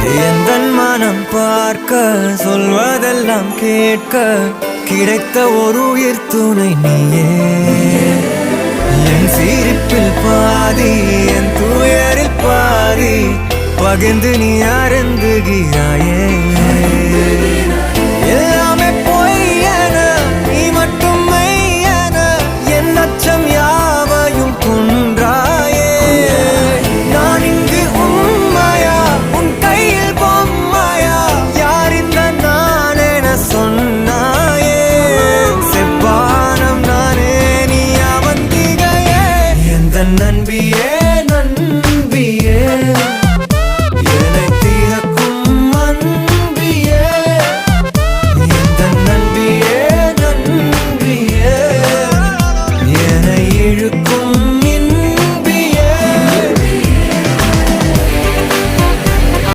எந்தன் மனம் பார்க்க சொல்வதெல்லாம் கேட்க கிடைத்த ஒரு உயிர் துணை நீயே. என் சிரிப்பில் பாதி என் துயரில் பாதி பகிர்ந்து நீ அருந்துகிறாயே.